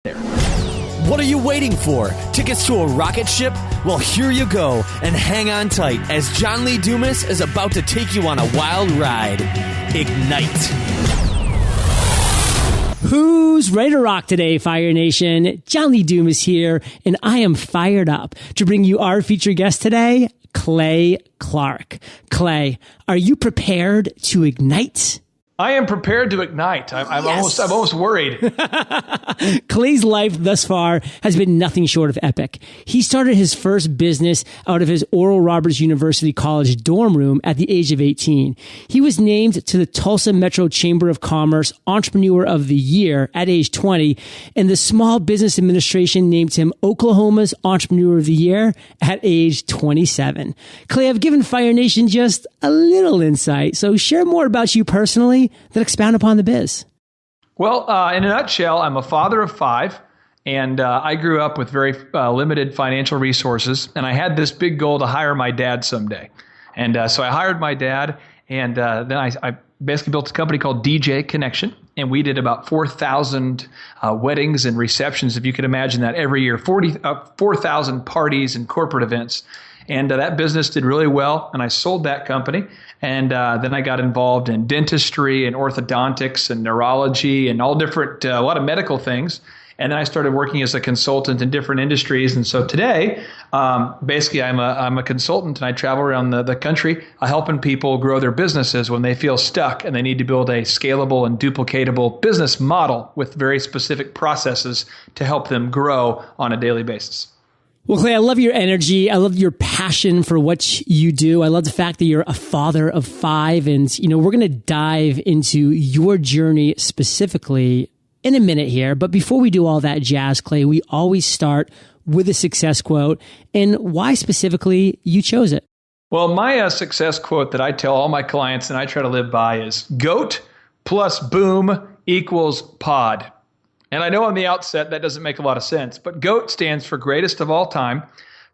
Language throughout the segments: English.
What are you waiting for? Tickets to a rocket ship? Well, here you go, and hang on tight as John Lee Dumas is about to take you on a wild ride. Ignite. Who's ready to rock today, Fire Nation? John Lee Dumas here, and I am fired up to bring you our featured guest today, Clay Clark. Clay, are you prepared to ignite? I am prepared to ignite. I'm almost worried. Clay's life thus far has been nothing short of epic. He started his first business out of his Oral Roberts University College dorm room at the age of 18. He was named to the Tulsa Metro Chamber of Commerce Entrepreneur of the Year at age 20, and the Small Business Administration named him Oklahoma's Entrepreneur of the Year at age 27. Clay, I've given Fire Nation just a little insight, so share more about you personally, then expound upon the biz. Well, in a nutshell, I'm a father of 5, and I grew up with very limited financial resources, and I had this big goal to hire my dad someday. And so I hired my dad, and then I basically built a company called DJ Connection, and we did about 4,000 weddings and receptions, if you could imagine that, every year, 4,000 parties and corporate events. And that business did really well, and I sold that company. And then I got involved in dentistry and orthodontics and neurology and all different, a lot of medical things. And then I started working as a consultant in different industries. And so today, basically, I'm a consultant, and I travel around the country helping people grow their businesses when they feel stuck and they need to build a scalable and duplicatable business model with very specific processes to help them grow on a daily basis. Well, Clay, I love your energy. I love your passion for what you do. I love the fact that you're a father of 5. And, we're going to dive into your journey specifically in a minute here. But before we do all that jazz, Clay, we always start with a success quote, and why specifically you chose it. Well, my success quote that I tell all my clients and I try to live by is GOAT plus boom equals pod. And I know on the outset that doesn't make a lot of sense, but GOAT stands for greatest of all time,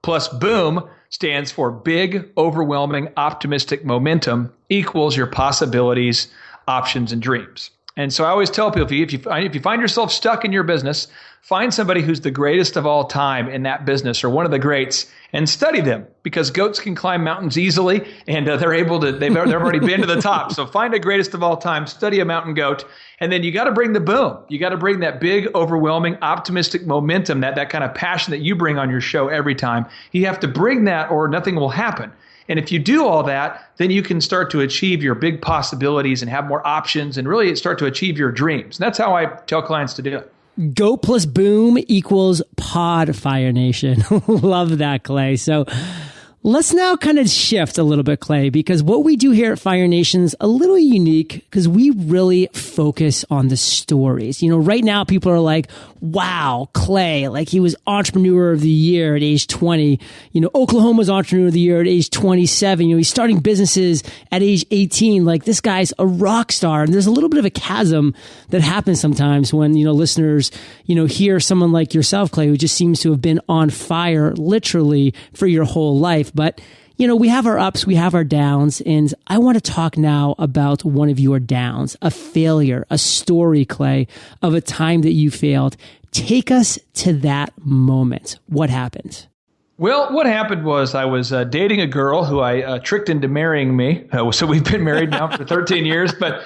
plus boom stands for big, overwhelming, optimistic momentum equals your possibilities, options, and dreams. And so I always tell people, if you find yourself stuck in your business, find somebody who's the greatest of all time in that business or one of the greats and study them, because goats can climb mountains easily, and they've already been to the top. So find a greatest of all time, study a mountain goat, and then you got to bring the boom. You got to bring that big, overwhelming, optimistic momentum, that kind of passion that you bring on your show every time. You have to bring that or nothing will happen. And if you do all that, then you can start to achieve your big possibilities and have more options and really start to achieve your dreams. And that's how I tell clients to do it. Go plus boom equals pod, Fire Nation. Love that, Clay. So let's now kind of shift a little bit, Clay, because what we do here at Fire Nation is a little unique because we really focus on the stories. Right now people are like, wow, Clay, like he was Entrepreneur of the Year at age 20. Oklahoma's Entrepreneur of the Year at age 27. He's starting businesses at age 18. Like, this guy's a rock star. And there's a little bit of a chasm that happens sometimes when, listeners, hear someone like yourself, Clay, who just seems to have been on fire literally for your whole life. But we have our ups, we have our downs, and I want to talk now about one of your downs, a failure, a story, Clay, of a time that you failed. Take us to that moment. What happened? Well, what happened was I was dating a girl who I tricked into marrying me. So we've been married now for 13 years, but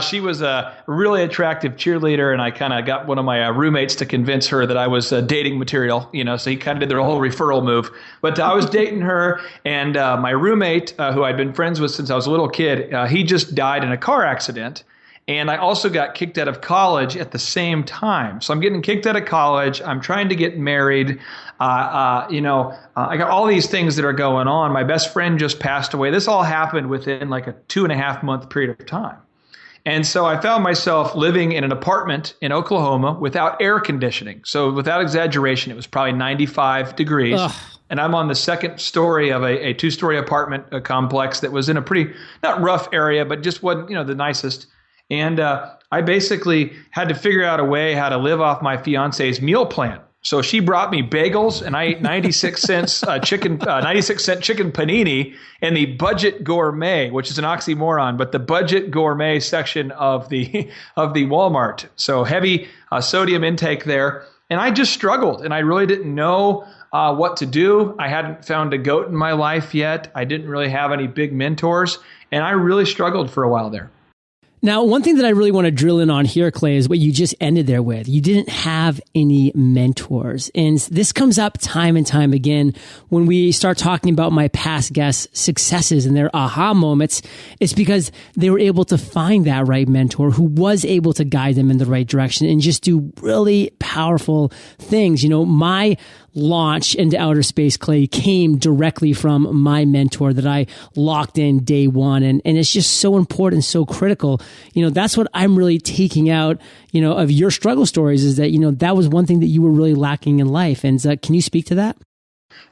she was a really attractive cheerleader, and I kind of got one of my roommates to convince her that I was dating material, so he kind of did the whole referral move. But I was dating her, and my roommate, who I'd been friends with since I was a little kid, he just died in a car accident. And I also got kicked out of college at the same time. So I'm getting kicked out of college. I'm trying to get married. I got all these things that are going on. My best friend just passed away. This all happened within like a 2.5 month period of time. And so I found myself living in an apartment in Oklahoma without air conditioning. So without exaggeration, it was probably 95 degrees. Ugh. And I'm on the second story of a 2-story apartment complex that was in a pretty, not rough area, but just wasn't, the nicest. And I basically had to figure out a way how to live off my fiance's meal plan. So she brought me bagels, and I ate 96 cents 96-cent chicken panini in the budget gourmet, which is an oxymoron, but the budget gourmet section of the Walmart. So heavy sodium intake there. And I just struggled, and I really didn't know what to do. I hadn't found a goat in my life yet. I didn't really have any big mentors, and I really struggled for a while there. Now, one thing that I really want to drill in on here, Clay, is what you just ended there with. You didn't have any mentors. And this comes up time and time again when we start talking about my past guests' successes and their aha moments. It's because they were able to find that right mentor who was able to guide them in the right direction and just do really powerful things. My launch into outer space, Clay, came directly from my mentor that I locked in day one. And it's just so important, so critical. That's what I'm really taking out, of your struggle stories is that, that was one thing that you were really lacking in life. And can you speak to that?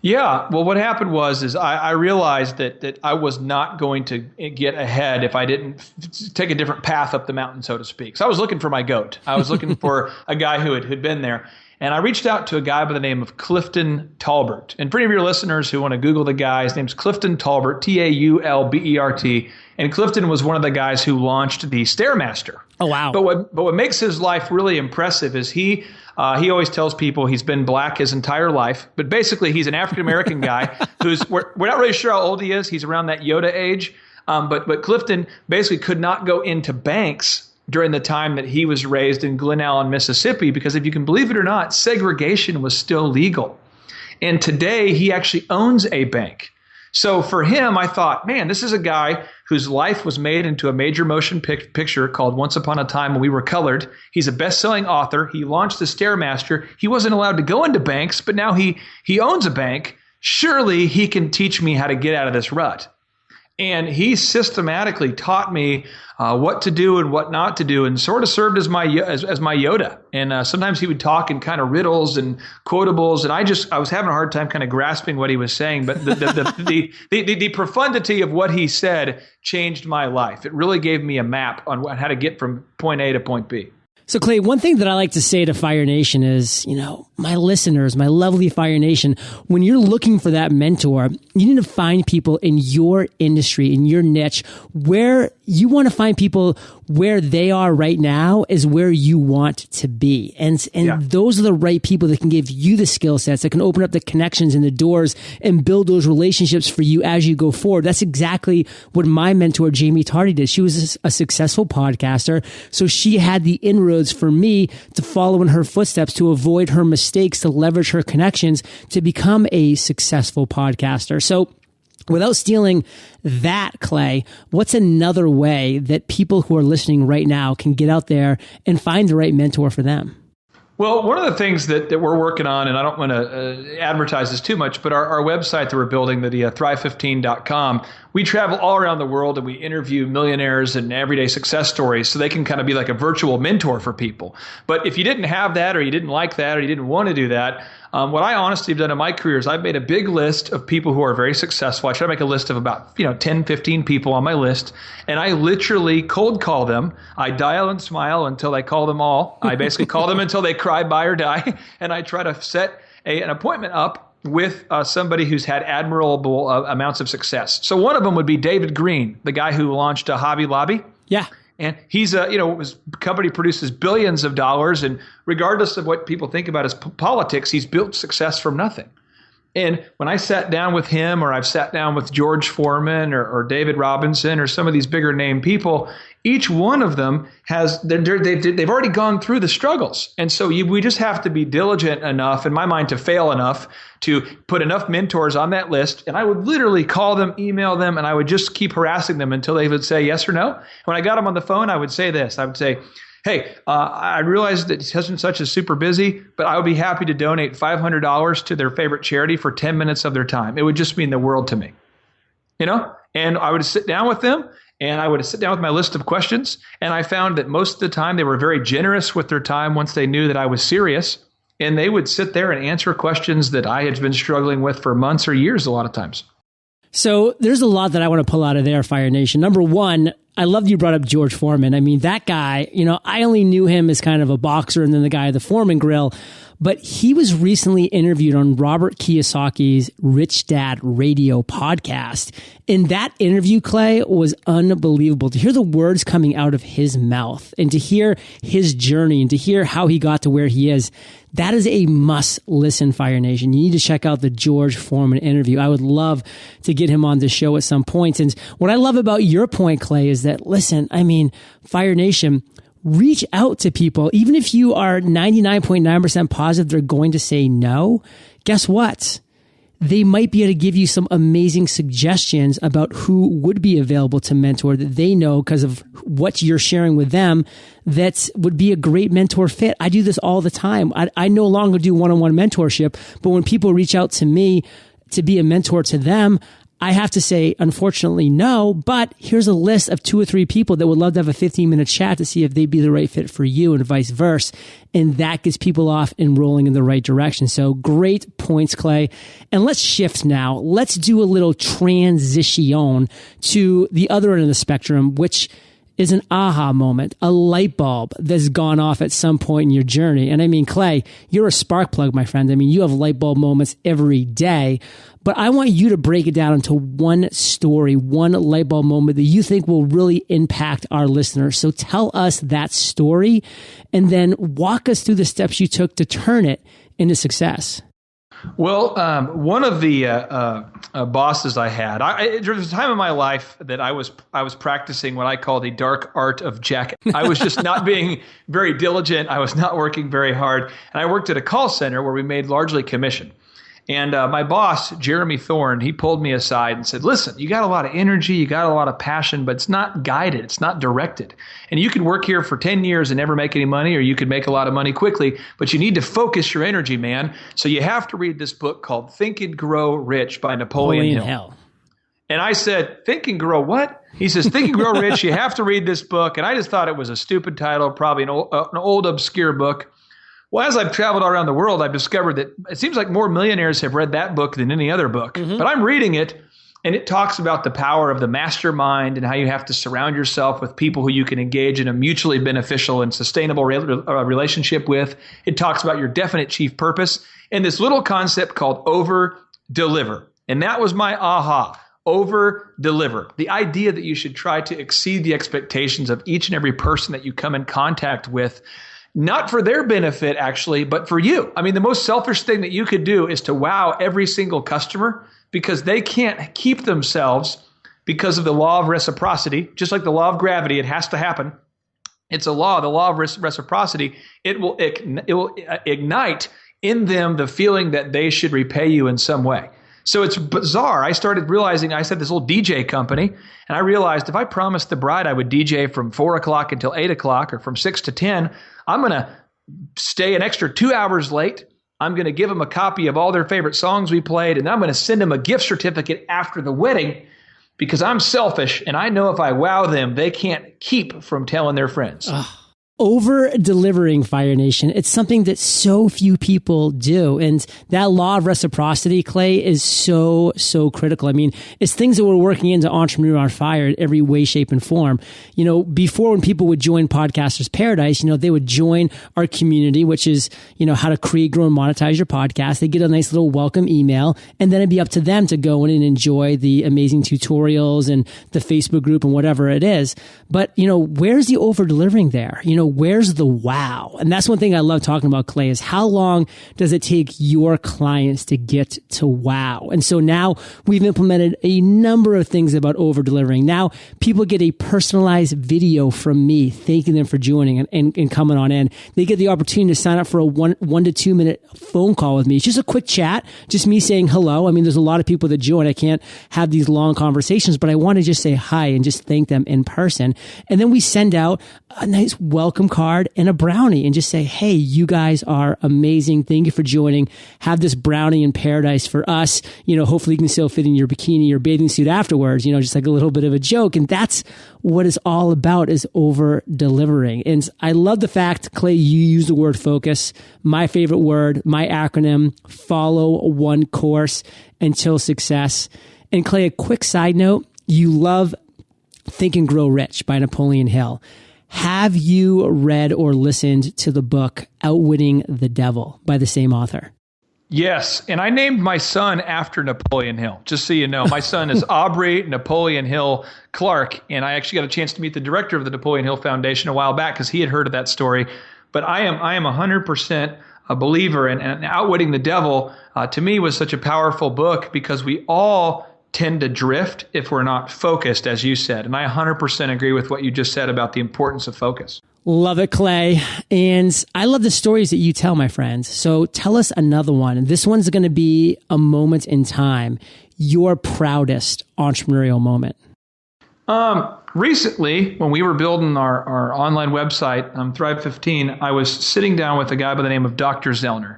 Yeah. Well, what happened was I realized that I was not going to get ahead if I didn't take a different path up the mountain, so to speak. So I was looking for my goat. I was looking for a guy who had been there. And I reached out to a guy by the name of Clifton Talbert. And for any of your listeners who want to Google the guy, his name's Clifton Talbert, Taulbert. And Clifton was one of the guys who launched the Stairmaster. Oh, wow. But what makes his life really impressive is he always tells people he's been black his entire life. But basically, he's an African-American guy we're not really sure how old he is. He's around that Yoda age. But Clifton basically could not go into banks during the time that he was raised in Glen Allen, Mississippi, because if you can believe it or not, segregation was still legal. And today he actually owns a bank. So for him, I thought, man, this is a guy whose life was made into a major motion picture called Once Upon a Time When We Were Colored. He's a best-selling author. He launched the Stairmaster. He wasn't allowed to go into banks, but now he owns a bank. Surely he can teach me how to get out of this rut. And he systematically taught me what to do and what not to do, and sort of served as my Yoda. And sometimes he would talk in kind of riddles and quotables, and I was having a hard time kind of grasping what he was saying. But the profundity of what he said changed my life. It really gave me a map on how to get from point A to point B. So, Clay, one thing that I like to say to Fire Nation is, my listeners, my lovely Fire Nation, when you're looking for that mentor, you need to find people in your industry, in your niche, where you want to find people where they are right now is where you want to be. And those are the right people that can give you the skill sets, that can open up the connections and the doors and build those relationships for you as you go forward. That's exactly what my mentor, Jamie Tardy, did. She was a successful podcaster. So she had the inroads for me to follow in her footsteps, to avoid her mistakes, to leverage her connections, to become a successful podcaster. So without stealing that, Clay, what's another way that people who are listening right now can get out there and find the right mentor for them? Well, one of the things that we're working on, and I don't want to advertise this too much, but our website that we're building, the thrive15.com, we travel all around the world and we interview millionaires and everyday success stories so they can kind of be like a virtual mentor for people. But if you didn't have that, or you didn't like that, or you didn't want to do that, what I honestly have done in my career is I've made a big list of people who are very successful. I try to make a list of about 10, 15 people on my list, and I literally cold call them. I dial and smile until I call them all. I basically call them until they cry, buy, or die, and I try to set an appointment up with somebody who's had admirable amounts of success. So one of them would be David Green, the guy who launched Hobby Lobby. Yeah. And he's his company produces billions of dollars, and regardless of what people think about his politics, he's built success from nothing. And when I sat down with him, or I've sat down with George Foreman or David Robinson or some of these bigger name people, each one of them they've already gone through the struggles. And so we just have to be diligent enough, in my mind, to fail enough to put enough mentors on that list. And I would literally call them, email them, and I would just keep harassing them until they would say yes or no. When I got them on the phone, I would say this. I would say, hey, I realize that such and such is super busy, but I would be happy to donate $500 to their favorite charity for 10 minutes of their time. It would just mean the world to me, And I would sit down with them, and I would sit down with my list of questions, and I found that most of the time they were very generous with their time once they knew that I was serious, and they would sit there and answer questions that I had been struggling with for months or years a lot of times. So there's a lot that I want to pull out of there, Fire Nation. Number one, I love that you brought up George Foreman. I mean, that guy, I only knew him as kind of a boxer and then the guy at the Foreman Grill. but he was recently interviewed on Robert Kiyosaki's Rich Dad Radio podcast. And that interview, Clay, was unbelievable. To hear the words coming out of his mouth and to hear his journey and to hear how he got to where he is, that is a must listen, Fire Nation. You need to check out the George Foreman interview. I would love to get him on the show at some point. And what I love about your point, Clay, is that, listen, I mean, Fire Nation, reach out to people. Even if you are 99.9% positive they're going to say no, guess what? They might be able to give you some amazing suggestions about who would be available to mentor that they know because of what you're sharing with them that would be a great mentor fit. I do this all the time. I no longer do one-on-one mentorship, but when people reach out to me to be a mentor to them, I have to say, unfortunately, no, but here's a list of 2 or 3 people that would love to have a 15-minute chat to see if they'd be the right fit for you and vice versa. And that gets people off and rolling in the right direction. So great points, Clay. And let's shift now. Let's do a little transition to the other end of the spectrum, which is an aha moment, a light bulb that's gone off at some point in your journey. And I mean, Clay, you're a spark plug, my friend. I mean, you have light bulb moments every day, but I want you to break it down into one story, one light bulb moment that you think will really impact our listeners. So tell us that story and then walk us through the steps you took to turn it into success. Well, one of the bosses I had, there was a time in my life that I was practicing what I call the dark art of Jack. I was just not being very diligent. I was not working very hard. And I worked at a call center where we made largely commission. And my boss, Jeremy Thorne, he pulled me aside and said, listen, you got a lot of energy, you got a lot of passion, but it's not guided, it's not directed. And you can work here for 10 years and never make any money, or you could make a lot of money quickly, but you need to focus your energy, man. So you have to read this book called Think and Grow Rich by Napoleon Hill. And I said, Think and Grow what? He says, Think and Grow Rich, you have to read this book. And I just thought it was a stupid title, probably an old obscure book. Well, as I've traveled all around the world, I've discovered that it seems like more millionaires have read that book than any other book. Mm-hmm. But I'm reading it, and it talks about the power of the mastermind and how you have to surround yourself with people who you can engage in a mutually beneficial and sustainable relationship with. It talks about your definite chief purpose and this little concept called over-deliver. And that was my aha. Over-deliver. The idea that you should try to exceed the expectations of each and every person that you come in contact with, not for their benefit, actually, but for you. I mean, the most selfish thing that you could do is to wow every single customer because they can't keep themselves because of the law of reciprocity. Just like the law of gravity, it has to happen. It's a law, the law of reciprocity. It will ignite in them the feeling that they should repay you in some way. So it's bizarre. I started realizing, I said this little DJ company, and I realized if I promised the bride I would DJ from 4 o'clock until 8 o'clock or from 6 to 10, I'm going to stay an extra 2 hours late. I'm going to give them a copy of all their favorite songs we played, and I'm going to send them a gift certificate after the wedding because I'm selfish, and I know if I wow them, they can't keep from telling their friends. Over-delivering, Fire Nation. It's something that so few people do. And that law of reciprocity, Clay, is so, so critical. I mean, it's things that we're working into Entrepreneur on Fire in every way, shape, and form. You know, before when people would join Podcasters Paradise, you know, they would join our community, which is, you know, how to create, grow, and monetize your podcast. They get a nice little welcome email, and then it'd be up to them to go in and enjoy the amazing tutorials and the Facebook group and whatever it is. But, you know, where's the over-delivering there? You know, where's the wow? And that's one thing I love talking about, Clay, is how long does it take your clients to get to wow? And so now we've implemented a number of things about over-delivering. Now people get a personalized video from me thanking them for joining and coming on in. They get the opportunity to sign up for a 1 to 2 minute phone call with me. It's just a quick chat, just me saying hello. I mean, there's a lot of people that join. I can't have these long conversations, but I want to just say hi and just thank them in person. And then we send out a nice welcome card and a brownie and just say, hey, you guys are amazing. Thank you for joining. Have this brownie in paradise for us. You know, hopefully you can still fit in your bikini or bathing suit afterwards, you know, just like a little bit of a joke. And that's what it's all about, is over delivering. And I love the fact, Clay, you use the word focus. My favorite word, my acronym, follow one course until success. And Clay, a quick side note, you love Think and Grow Rich by Napoleon Hill. Have you read or listened to the book Outwitting the Devil by the same author? Yes. And I named my son after Napoleon Hill, just so you know. My son is Aubrey Napoleon Hill Clark. And I actually got a chance to meet the director of the Napoleon Hill Foundation a while back because he had heard of that story. But I am 100% a believer. And Outwitting the Devil, to me, was such a powerful book because we all tend to drift if we're not focused, as you said. And I 100% agree with what you just said about the importance of focus. Love it, Clay. And I love the stories that you tell, my friends. So tell us another one. And this one's going to be a moment in time, your proudest entrepreneurial moment. Recently, when we were building our online website, Thrive 15, I was sitting down with a guy by the name of Dr. Zoellner.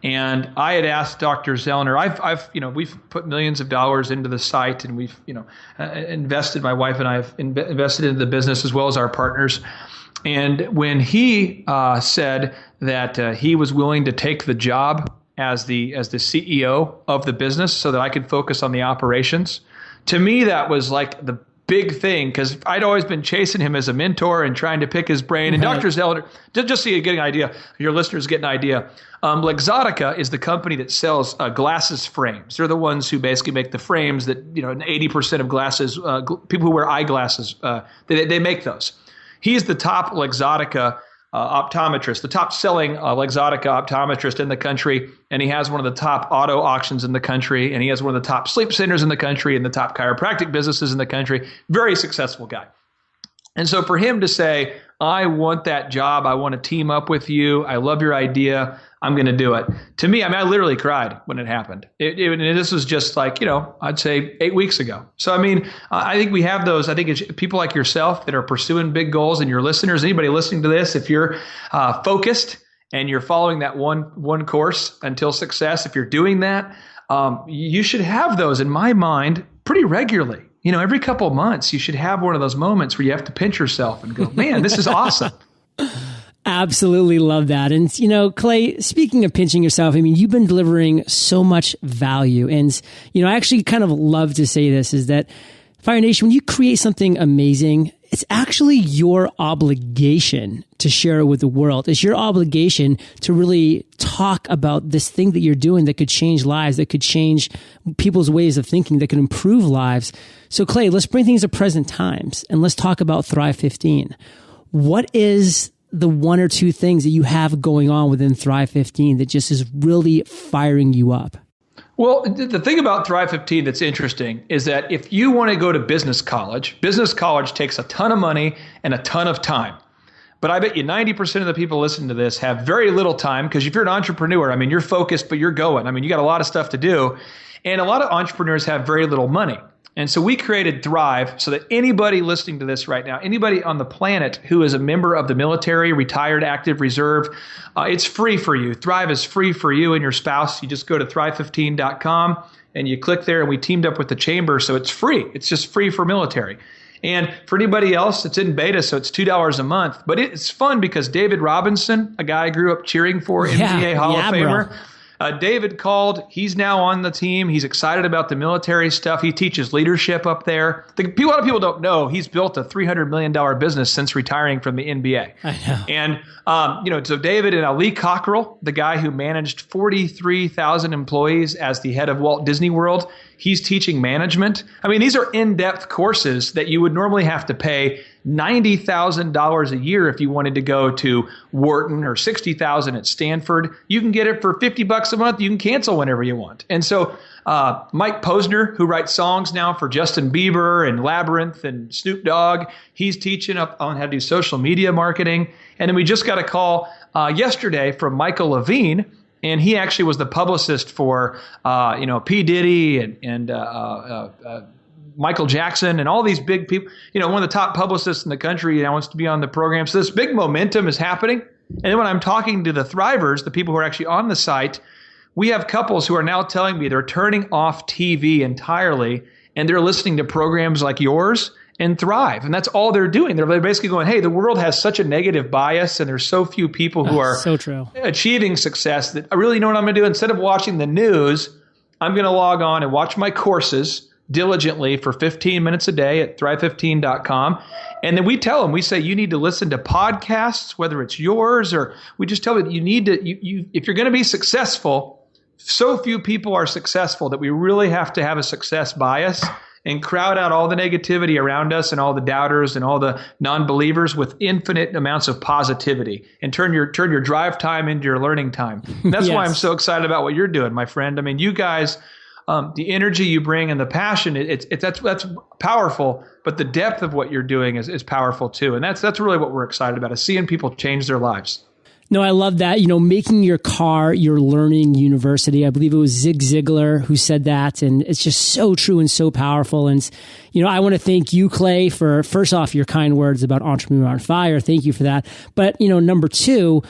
And I had asked Dr. Zoellner, we've put millions of dollars into the site, and we've, invested, my wife and I have invested into the business as well as our partners. And when he said that he was willing to take the job as the CEO of the business so that I could focus on the operations, to me that was like the big thing, because I'd always been chasing him as a mentor and trying to pick his brain. And Dr. Zoellner, just so you get an idea, your listeners get an idea, Luxottica is the company that sells glasses frames. They're the ones who basically make the frames that, 80% of glasses, people who wear eyeglasses, they make those. He's the top Luxottica optometrist, the top selling Luxottica optometrist in the country. And he has one of the top auto auctions in the country. And he has one of the top sleep centers in the country and the top chiropractic businesses in the country. Very successful guy. And so for him to say, I want that job, I want to team up with you, I love your idea, I'm going to do it. To me, I literally cried when it happened. This was just like, I'd say 8 weeks ago. So, I think we have those. I think it's people like yourself that are pursuing big goals, and your listeners, anybody listening to this, if you're focused and you're following that one course until success, if you're doing that, you should have those, in my mind, pretty regularly. Every couple of months, you should have one of those moments where you have to pinch yourself and go, man, this is awesome. Absolutely love that. And, Clay, speaking of pinching yourself, you've been delivering so much value. And, I actually kind of love to say this is that Fire Nation, when you create something amazing, it's actually your obligation to share it with the world. It's your obligation to really talk about this thing that you're doing that could change lives, that could change people's ways of thinking, that could improve lives. So, Clay, let's bring things to present times and let's talk about Thrive 15. What is the one or two things that you have going on within Thrive 15 that just is really firing you up? Well, the thing about Thrive 15 that's interesting is that if you want to go to business college takes a ton of money and a ton of time. But I bet you 90% of the people listening to this have very little time, because if you're an entrepreneur, you're focused, but you're going. You got a lot of stuff to do. And a lot of entrepreneurs have very little money. And so we created Thrive so that anybody listening to this right now, anybody on the planet who is a member of the military, retired, active, reserve, it's free for you. Thrive is free for you and your spouse. You just go to thrive15.com and you click there, and we teamed up with the chamber, so it's free. It's just free for military. And for anybody else, it's in beta, so it's $2 a month. But it's fun because David Robinson, a guy I grew up cheering for, NBA Hall of Famer, bro. David called. He's now on the team. He's excited about the military stuff. He teaches leadership up there. A lot of people don't know he's built a $300 million business since retiring from the NBA. I know. And, so David and Lee Cockrell, the guy who managed 43,000 employees as the head of Walt Disney World, he's teaching management. These are in-depth courses that you would normally have to pay $90,000 a year if you wanted to go to Wharton, or $60,000 at Stanford. You can get it for $50 a month. You can cancel whenever you want. And so Mike Posner, who writes songs now for Justin Bieber and Labyrinth and Snoop Dogg, he's teaching up on how to do social media marketing. And then we just got a call yesterday from Michael Levine, and he actually was the publicist for P. Diddy and Michael Jackson and all these big people. One of the top publicists in the country now wants to be on the program. So this big momentum is happening. And then when I'm talking to the Thrivers, the people who are actually on the site, we have couples who are now telling me they're turning off TV entirely, and they're listening to programs like yours and Thrive. And that's all they're doing. They're basically going, hey, the world has such a negative bias, and there's so few people who are so true. Achieving success, that I really know what I'm going to do. Instead of watching the news, I'm going to log on and watch my courses, diligently for 15 minutes a day at thrive15.com. And then we tell them, we say, you need to listen to podcasts, whether it's yours, or we just tell them you need to, if you're going to be successful, so few people are successful that we really have to have a success bias and crowd out all the negativity around us and all the doubters and all the non-believers with infinite amounts of positivity, and turn your drive time into your learning time. And that's why I'm so excited about what you're doing, my friend. I mean, you guys, the energy you bring and the passion, that's powerful, but the depth of what you're doing is powerful too. And that's really what we're excited about, is seeing people change their lives. No, I love that. Making your car your learning university. I believe it was Zig Ziglar who said that. And it's just so true and so powerful. And, I want to thank you, Clay, for, first off, your kind words about Entrepreneur on Fire. Thank you for that. But, number two,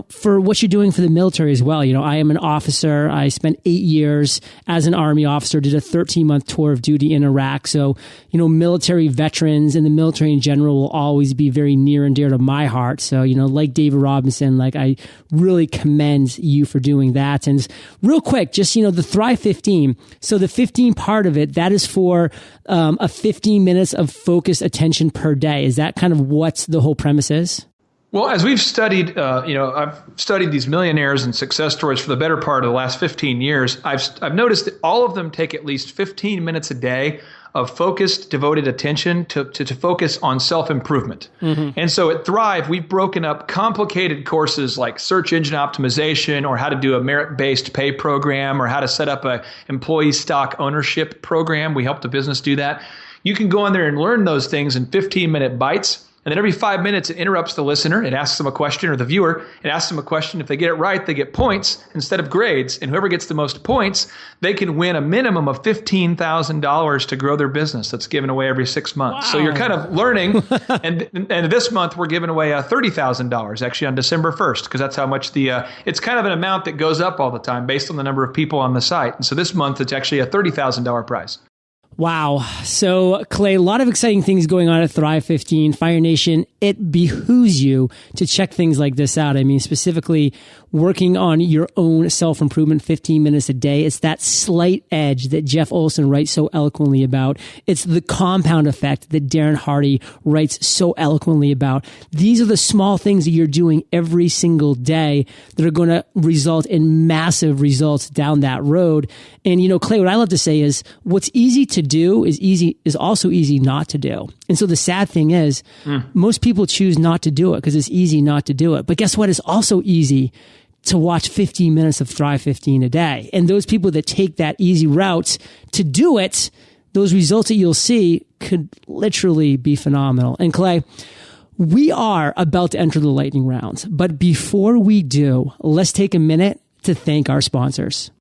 for what you're doing for the military as well. I am an officer. I spent 8 years as an Army officer, did a 13-month tour of duty in Iraq. So, military veterans and the military in general will always be very near and dear to my heart. So, like David Robinson, I really commend you for doing that. And real quick, just, the Thrive 15. So the 15 part of it, that is for a 15 minutes of focused attention per day. Is that kind of what the whole premise is? Well, as we've studied, I've studied these millionaires and success stories for the better part of the last 15 years. I've noticed that all of them take at least 15 minutes a day of focused, devoted attention to focus on self-improvement. Mm-hmm. And so at Thrive, we've broken up complicated courses like search engine optimization, or how to do a merit-based pay program, or how to set up a employee stock ownership program. We help the business do that. You can go in there and learn those things in 15-minute bites. And then every 5 minutes, it interrupts the listener. It asks them a question, or the viewer. It asks them a question. If they get it right, they get points instead of grades. And whoever gets the most points, they can win a minimum of $15,000 to grow their business. That's given away every 6 months. Wow. So you're kind of learning. and this month, we're giving away $30,000 actually on December 1st, because that's how much it's kind of an amount that goes up all the time based on the number of people on the site. And so this month, it's actually a $30,000 prize. Wow. So, Clay, a lot of exciting things going on at Thrive 15. Fire Nation, it behooves you to check things like this out. I mean, specifically working on your own self-improvement 15 minutes a day. It's that slight edge that Jeff Olson writes so eloquently about. It's the compound effect that Darren Hardy writes so eloquently about. These are the small things that you're doing every single day that are going to result in massive results down that road. And, Clay, what I love to say is what's easy to do is also easy not to do. And so the sad thing is most people choose not to do it because it's easy not to do it. But guess what? It's also easy to watch 15 minutes of Thrive 15 a day. And those people that take that easy route to do it, those results that you'll see could literally be phenomenal. And Clay, we are about to enter the lightning round. But before we do, let's take a minute to thank our sponsors.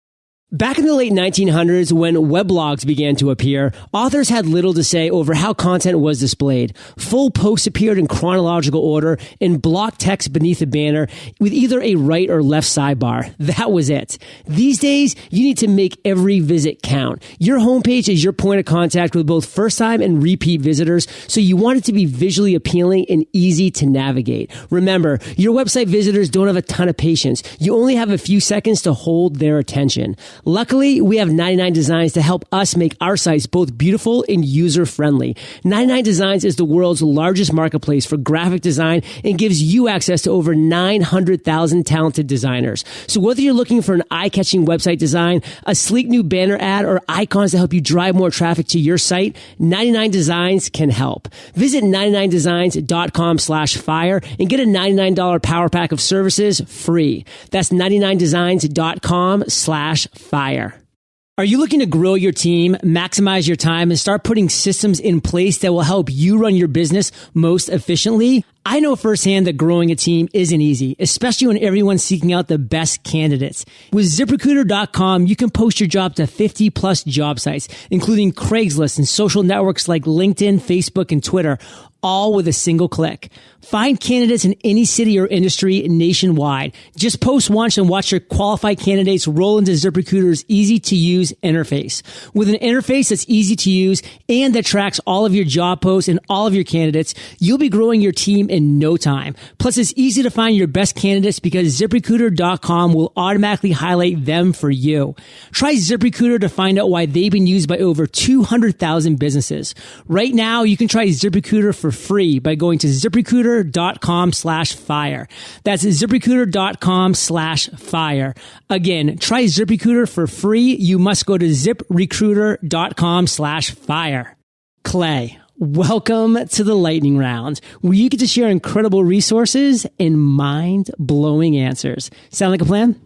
Back in the late 1900s, when weblogs began to appear, authors had little to say over how content was displayed. Full posts appeared in chronological order in block text beneath a banner with either a right or left sidebar. That was it. These days, you need to make every visit count. Your homepage is your point of contact with both first-time and repeat visitors, so you want it to be visually appealing and easy to navigate. Remember, your website visitors don't have a ton of patience. You only have a few seconds to hold their attention. Luckily, we have 99 Designs to help us make our sites both beautiful and user-friendly. 99 Designs is the world's largest marketplace for graphic design and gives you access to over 900,000 talented designers. So whether you're looking for an eye-catching website design, a sleek new banner ad, or icons to help you drive more traffic to your site, 99 Designs can help. Visit 99designs.com/fire and get a $99 power pack of services free. That's 99designs.com/fire. Are you looking to grow your team, maximize your time, and start putting systems in place that will help you run your business most efficiently? I know firsthand that growing a team isn't easy, especially when everyone's seeking out the best candidates. With ZipRecruiter.com, you can post your job to 50 plus job sites, including Craigslist and social networks like LinkedIn, Facebook, and Twitter, all with a single click. Find candidates in any city or industry nationwide. Just post once and watch your qualified candidates roll into ZipRecruiter's easy-to-use interface. With an interface that's easy to use and that tracks all of your job posts and all of your candidates, you'll be growing your team in no time. Plus, it's easy to find your best candidates because ZipRecruiter.com will automatically highlight them for you. Try ZipRecruiter to find out why they've been used by over 200,000 businesses. Right now, you can try ZipRecruiter for free by going to ZipRecruiter.com/fire. That's ZipRecruiter.com/fire. Again, try ZipRecruiter for free. You must go to ZipRecruiter.com/fire. Clay, welcome to the lightning round, where you get to share incredible resources and mind-blowing answers. Sound like a plan?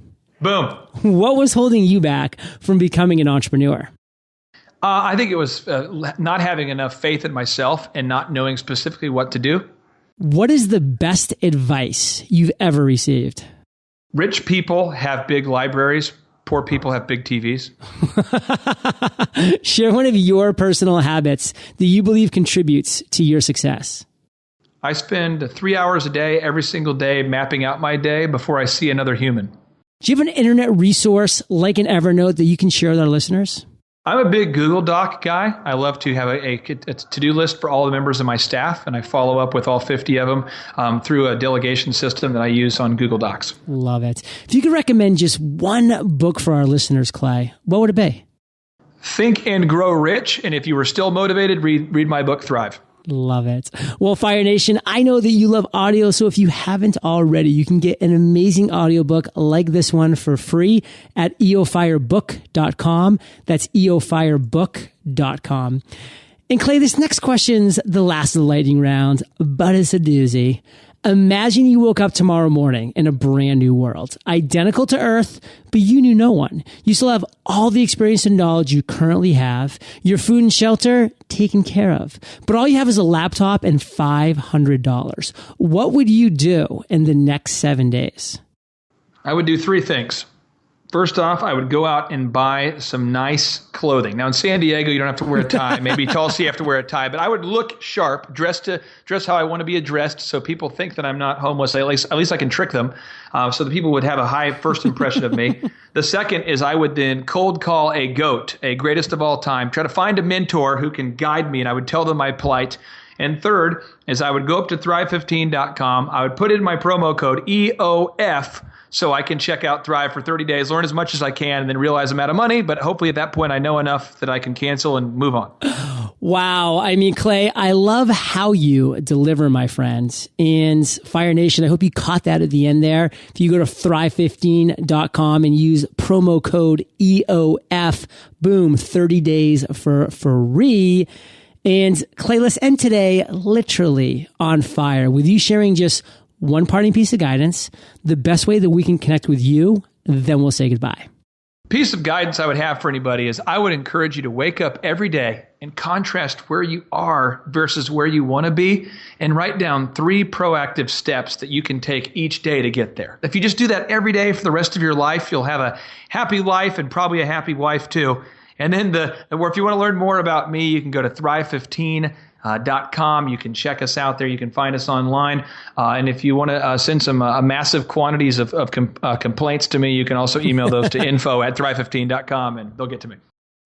Boom. What was holding you back from becoming an entrepreneur? I think it was not having enough faith in myself and not knowing specifically what to do. What is the best advice you've ever received? Rich people have big libraries. Poor people have big TVs. Share one of your personal habits that you believe contributes to your success. I spend 3 hours a day, every single day, mapping out my day before I see another human. Do you have an internet resource like an Evernote that you can share with our listeners? I'm a big Google Doc guy. I love to have a to-do list for all the members of my staff, and I follow up with all 50 of them through a delegation system that I use on Google Docs. Love it. If you could recommend just one book for our listeners, Clay, what would it be? Think and Grow Rich, and if you were still motivated, read my book, Thrive. Love it. Well, Fire Nation, I know that you love audio, so if you haven't already, you can get an amazing audiobook like this one for free at eofirebook.com. That's eofirebook.com. And Clay, this next question's the last of the lightning round, but it's a doozy. Imagine you woke up tomorrow morning in a brand new world, identical to Earth, but you knew no one. You still have all the experience and knowledge you currently have, your food and shelter taken care of, but all you have is a laptop and $500. What would you do in the next 7 days? I would do three things. First off, I would go out and buy some nice clothing. Now in San Diego, you don't have to wear a tie. Maybe Tulsa, you have to wear a tie. But I would look sharp, dress how I want to be addressed, so people think that I'm not homeless. At least I can trick them, so that people would have a high first impression of me. The second is I would then cold call a GOAT, a greatest of all time, try to find a mentor who can guide me, and I would tell them my plight. And third is I would go up to thrive15.com. I would put in my promo code EOF, so I can check out Thrive for 30 days, learn as much as I can, and then realize I'm out of money. But hopefully at that point, I know enough that I can cancel and move on. Wow. I mean, Clay, I love how you deliver, my friends. And Fire Nation, I hope you caught that at the end there. If you go to thrive15.com and use promo code EOF, boom, 30 days for free. And Clay, let's end today literally on fire with you sharing just one parting piece of guidance, the best way that we can connect with you, then we'll say goodbye. Piece of guidance I would have for anybody is I would encourage you to wake up every day and contrast where you are versus where you want to be, and write down 3 proactive steps that you can take each day to get there. If you just do that every day for the rest of your life, you'll have a happy life and probably a happy wife too. And then if you want to learn more about me, you can go to thrive15.com. You can check us out there. You can find us online. And if you want to send some massive quantities of complaints to me, you can also email those to info@thrive15.com, and they'll get to me.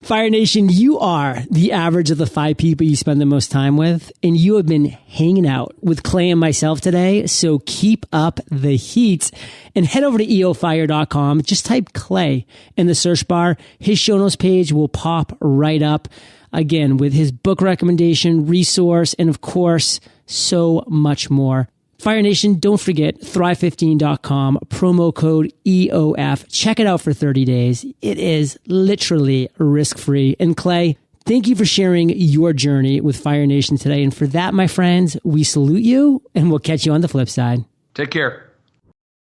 Fire Nation, you are the average of the 5 people you spend the most time with, and you have been hanging out with Clay and myself today, so keep up the heat. And head over to eofire.com. Just type Clay in the search bar. His show notes page will pop right up, again, with his book recommendation, resource, and of course, so much more. Fire Nation, don't forget thrive15.com, promo code EOF. Check it out for 30 days. It is literally risk-free. And Clay, thank you for sharing your journey with Fire Nation today. And for that, my friends, we salute you, and we'll catch you on the flip side. Take care.